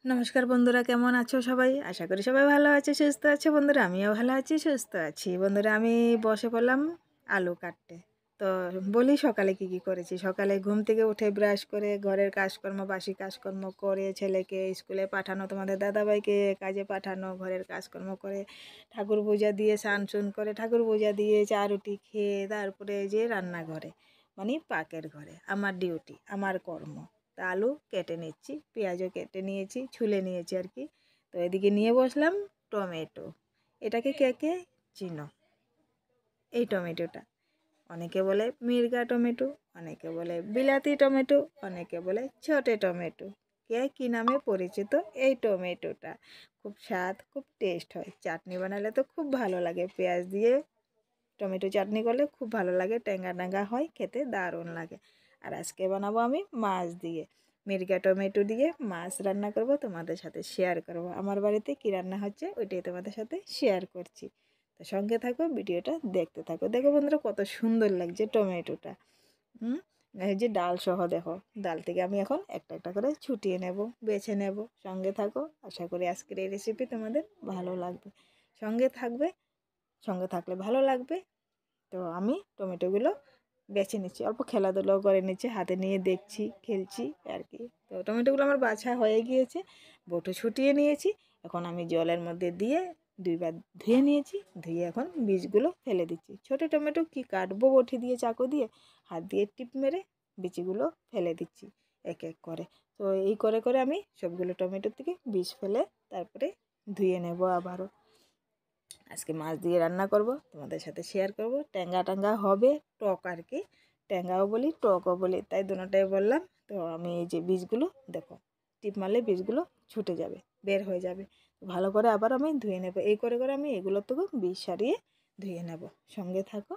নমস্কার বন্ধুরা, কেমন আছো সবাই? আশা করি সবাই ভালো আছে, সুস্থ আছে। বন্ধুরা আমিও ভালো আছি, সুস্থ আছি। বন্ধুরা আমি বসে পড়লাম আলু কাটতে। তো বলি সকালে কি কি করেছি। সকালে ঘুম থেকে উঠে ব্রাশ করে ঘরের কাজকর্ম, বাসি কাজকর্ম করে ছেলেকে স্কুলে পাঠানো, তোমাদের দাদাভাইকে কাজে পাঠানো, ঘরের কাজকর্ম করে ঠাকুর পূজা দিয়ে স্নান করে ঠাকুর পূজা দিয়ে চা রুটি খেয়ে তারপরে যে রান্নাঘরে মানে পাকের ঘরে আমার ডিউটি, আমার কর্ম। তা আলু কেটে নিচ্ছি, পেঁয়াজও কেটে নিয়েছি, ছুলে নিয়েছি আর কি। তো এদিকে নিয়ে বসলাম টমেটো। এটাকে কে কে চিনো? এই টমেটোটা অনেকে বলে মির্গা টমেটো, অনেকে বলে বিলাতি টমেটো, অনেকে বলে ছোটে টমেটো। কে কী নামে পরিচিত এই টমেটোটা? খুব স্বাদ, খুব টেস্ট হয়। চাটনি বানালে তো খুব ভালো লাগে, পেঁয়াজ দিয়ে টমেটো চাটনি করলে খুব ভালো লাগে, ট্যাঙ্গা ট্যাঙ্গা হয়, খেতে দারুণ লাগে। আর আজকে বানাবো আমি মাছ দিয়ে, মির্গা টমেটো দিয়ে মাছ রান্না করব, তোমাদের সাথে শেয়ার করব। আমার বাড়িতে কী রান্না হচ্ছে ওইটাই তোমাদের সাথে শেয়ার করছি। তো সঙ্গে থাকো, ভিডিওটা দেখতে থাকো। দেখো বন্ধুরা কত সুন্দর লাগছে টমেটোটা। এই যে ডাল সহ দেখো, ডাল থেকে আমি এখন একটা একটা করে ছুটিয়ে নেব, বেছে নেব। সঙ্গে থাকো, আশা করি আজকের এই রেসিপি তোমাদের ভালো লাগবে। সঙ্গে থাকবে, সঙ্গে থাকলে ভালো লাগবে। তো আমি টমেটোগুলো বেছে নিচ্ছি, অল্প খেলাধুলাও করে নিচ্ছি, হাতে নিয়ে দেখছি, খেলছি আর কি। তো টমেটোগুলো আমার বাছা হয়ে গিয়েছে, বটো ছুটিয়ে নিয়েছি। এখন আমি জলের মধ্যে দিয়ে দুইবার ধুয়ে নিয়েছি, ধুয়ে এখন বীজগুলো ফেলে দিচ্ছি। ছোটো টমেটো কি কাটবো বটি দিয়ে, চাকু দিয়ে, হাত দিয়ে টিপ মেরে বিচিগুলো ফেলে দিচ্ছি এক এক করে। তো এই করে করে আমি সবগুলো টমেটোর থেকে বীজ ফেলে তারপরে ধুয়ে নেব আবারও। আজকে মাছ দিয়ে রান্না করব, তোমাদের সাথে শেয়ার করব। ট্যাঙ্গা ট্যাঙ্গা হবে, টক আর কি। ট্যাঙ্গাও বলি, টকও বলি, তাই দুটোটাই বললাম। তো আমি এই যে বীজগুলো দেখো, টিপ মারলে বীজগুলো ছুটে যাবে, বের হয়ে যাবে। ভালো করে আবার আমি ধুয়ে নেব। এই করে করে আমি এগুলো থেকে বীজ সারিয়ে ধুয়ে নেব। সঙ্গে থাকো।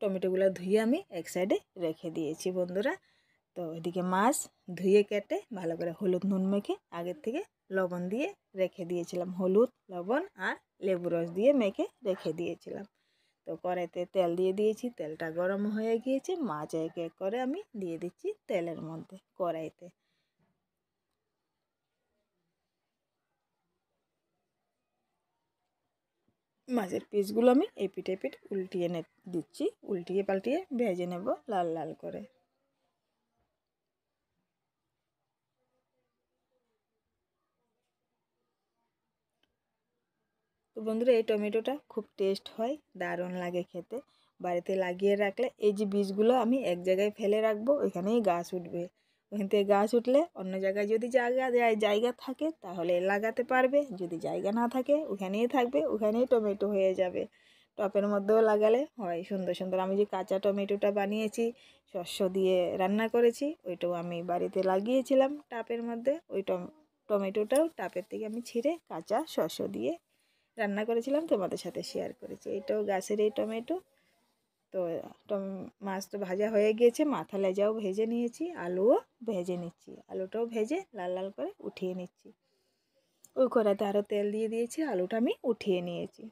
টমেটোগুলো ধুয়ে আমি এক সাইডে রেখে দিয়েছি বন্ধুরা। তো এদিকে মাছ ধুয়ে কেটে ভালো করে হলুদ নুন মেখে আগের থেকে লবণ দিয়ে রেখে দিয়েছিলাম। হলুদ, লবণ আর লেবু রস দিয়ে মেখে রেখে দিয়েছিলাম। তো কড়াইতে তেল দিয়ে দিয়েছি, তেলটা গরম হয়ে গিয়েছে। মাছ এক এক করে আমি দিয়ে দিচ্ছি তেলের মধ্যে, কড়াইতে। মাছের পিসগুলো আমি এপিট এপিট উল্টিয়ে দিচ্ছি, উল্টিয়ে পাল্টিয়ে ভেজে নেব লাল লাল করে। তো বন্ধুরা এই টমেটোটা খুব টেস্ট হয়, দারুণ লাগে খেতে। বাড়িতে লাগিয়ে রাখলে এই যে বীজগুলো আমি এক জায়গায় ফেলে রাখবো, ওইখানেই গাছ উঠবে। ওইখান থেকে গাছ উঠলে অন্য জায়গায় যদি জায়গা থাকে তাহলে লাগাতে পারবে, যদি জায়গা না থাকে ওখানেই থাকবে, ওখানেই টমেটো হয়ে যাবে। টপের মধ্যেও লাগালে হয় সুন্দর সুন্দর। আমি যে কাঁচা টমেটোটা বানিয়েছি, শস্য দিয়ে রান্না করেছি, ওইটাও আমি বাড়িতে লাগিয়েছিলাম টাপের মধ্যে। ওই টমেটোটাও টাপের থেকে আমি ছিঁড়ে কাঁচা শস্য দিয়ে রান্না করেছিলাম, তোমাদের সাথে শেয়ার করেছি। এইটাও গাছের এই টমেটো। তো মাছ তো ভাজা হয়ে গিয়েছে, মাথা লেজাও ভেজে নিয়েছি, আলুও ভেজে নিচ্ছি। আলুটাও ভেজে লাল লাল করে উঠিয়ে নিচ্ছি। ওই কড়াইতে আরও তেল দিয়ে দিয়েছি, আলুটা আমি উঠিয়ে নিয়েছি।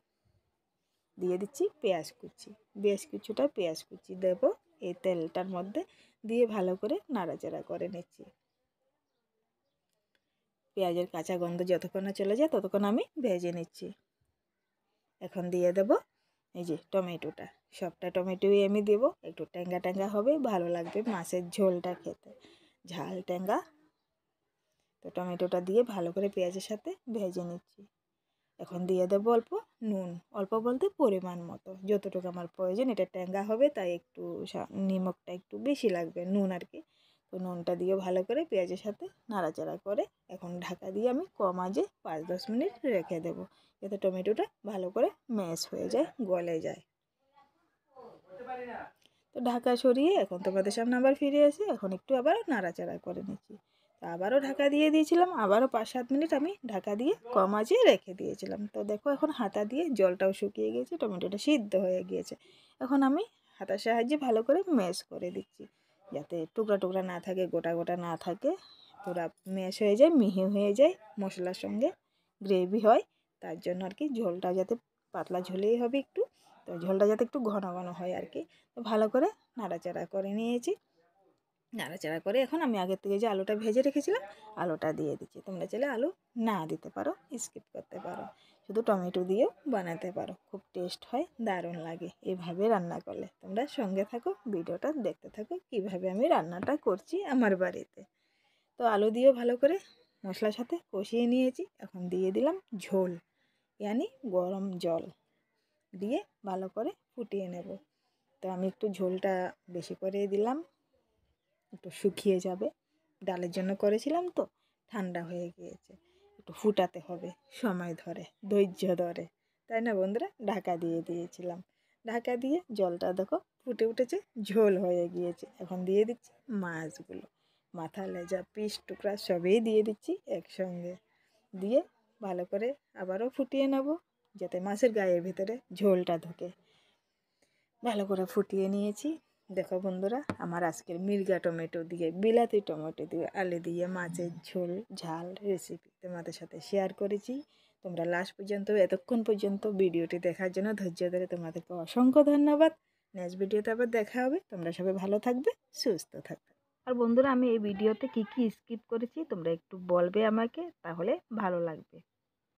দিয়ে দিচ্ছি পেঁয়াজ কুচি, বেশ কিছুটা পেঁয়াজ কুচি দেবো এই তেলটার মধ্যে, দিয়ে ভালো করে নাড়াচাড়া করে নিচ্ছি। পেঁয়াজের কাঁচা গন্ধ যতক্ষণ না চলে যায় ততক্ষণ আমি ভেজে নিচ্ছি। এখন দিয়ে দেব এই যে টমেটোটা, সবটা টমেটোই আমি দেবো। একটু ট্যাঙ্গা ট্যাঙ্গা হবে, ভালো লাগবে মাছের ঝোলটা খেতে, ঝাল ট্যাঙ্গা। তো টমেটোটা দিয়ে ভালো করে পেঁয়াজের সাথে ভেজে নিচ্ছি। এখন দিয়ে দেবো অল্প নুন, অল্প বলতে পরিমাণ মতো, যতটুকু আমার প্রয়োজন। এটা ট্যাঙ্গা হবে তাই একটু নিমকটা একটু বেশি লাগবে, নুন আর কি। তো নুনটা দিয়ে ভালো করে পেঁয়াজের সাথে নাড়াচাড়া করে এখন ঢাকা দিয়ে আমি কম আঁচে 5-10 মিনিট রেখে দেবো, যাতে টমেটোটা ভালো করে ম্যাশ হয়ে যায়, গলে যায়। তো ঢাকা সরিয়ে এখন তোমাদের সামনে আবার ফিরে এসে এখন একটু আবার নাড়াচাড়া করে নিচ্ছি। তো আবারও ঢাকা দিয়ে দিয়েছিলাম, আবারও 5-7 মিনিট আমি ঢাকা দিয়ে কম আঁচে রেখে দিয়েছিলাম। তো দেখো এখন হাতা দিয়ে জলটাও শুকিয়ে গিয়েছে, টমেটোটা সিদ্ধ হয়ে গিয়েছে। এখন আমি হাতার সাহায্যে ভালো করে ম্যাশ করে দিচ্ছি, যাতে টুকরা টুকরা না থাকে, গোটা গোটা না থাকে, পুরা ম্যাশ হয়ে যায়, মিহি হয়ে যায়, মশলার সঙ্গে গ্রেভি হয়। তার জন্য আর কি ঝোলটা যাতে পাতলা ঝোলেই হবে একটু, তো ঝোলটা যাতে একটু ঘন ঘন হয় আর কি। তো ভালো করে নাড়াচাড়া করে নিয়েছি। নাড়াচাড়া করে এখন আমি আগের থেকে যে আলুটা ভেজে রেখেছিলাম আলুটা দিয়ে দিচ্ছি। তোমরা চাইলে আলু না দিতে পারো, স্কিপ করতে পারো, শুধু টমেটো দিয়েও বানাতে পারো, খুব টেস্ট হয়, দারুণ লাগে এভাবে রান্না করলে। তোমরা সঙ্গে থাকো, ভিডিওটা দেখতে থাকো কীভাবে আমি রান্নাটা করছি আমার বাড়িতে। তো আলু দিয়েও ভালো করে মশলার সাথে কষিয়ে নিয়েছি। এখন দিয়ে দিলাম ঝোল, ইয়ানি গরম জল দিয়ে ভালো করে ফুটিয়ে নেব। তো আমি একটু ঝোলটা বেশি করে দিলাম, একটু শুকিয়ে যাবে, ডালের জন্য করেছিলাম তো, ঠান্ডা হয়ে গিয়েছে, একটু ফুটাতে হবে, সময় ধরে, ধৈর্য ধরে, তাই না বন্ধুরা? ঢাকা দিয়ে দিয়েছিলাম, ঢাকা দিয়ে জলটা দেখো ফুটে উঠেছে, ঝোল হয়ে গিয়েছে। এখন দিয়ে দিচ্ছি মাছগুলো, মাথা, লেজা, পিস, টুকরা সবই দিয়ে দিচ্ছি একসঙ্গে, দিয়ে ভালো করে আবারও ফুটিয়ে নেব যাতে মাছের গায়ের ভিতরে ঝোলটা ঢোকে। ভালো করে ফুটিয়ে নিয়েছি। দেখো বন্ধুরা, আমার আজকের মির্গা টমেটো দিয়ে, বিলাতি টমেটো দিয়ে, আলু দিয়ে মাছের ঝোল ঝাল রেসিপি তোমাদের সাথে শেয়ার করেছি। তোমরা লাস্ট পর্যন্ত, এতক্ষণ পর্যন্ত ভিডিওটি দেখার জন্য ধৈর্য ধরে তোমাদেরকে অসংখ্য ধন্যবাদ। নেক্সট ভিডিওতে আবার দেখা হবে। তোমরা সবাই ভালো থাকবে, সুস্থ থাকবে। আর বন্ধুরা, আমি এই ভিডিওতে কি কি স্কিপ করেছি তোমরা একটু বলবে আমাকে, তাহলে ভালো লাগবে।